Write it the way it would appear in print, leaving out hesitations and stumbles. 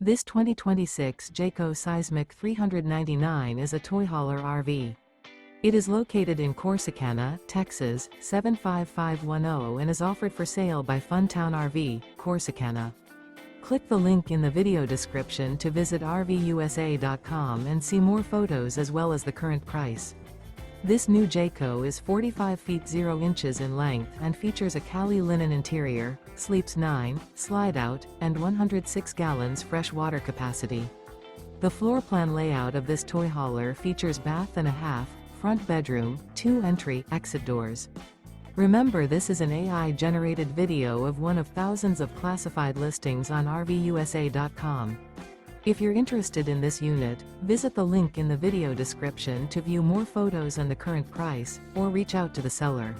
This 2026 Jayco Seismic 399 is a toy hauler RV. It is located in Corsicana, Texas, 75510 and is offered for sale by Funtown RV, Corsicana. Click the link in the video description to visit RVUSA.com and see more photos as well as the current price. This new Jayco is 45 feet 0 inches in length and features a CALLI linen interior, sleeps 9, slide-out, and 106 gallons fresh water capacity. The floor plan layout of this toy hauler features bath and a half, front bedroom, 2 entry/exit doors. Remember, this is an AI-generated video of one of thousands of classified listings on RVUSA.com. If you're interested in this unit, visit the link in the video description to view more photos and the current price, or reach out to the seller.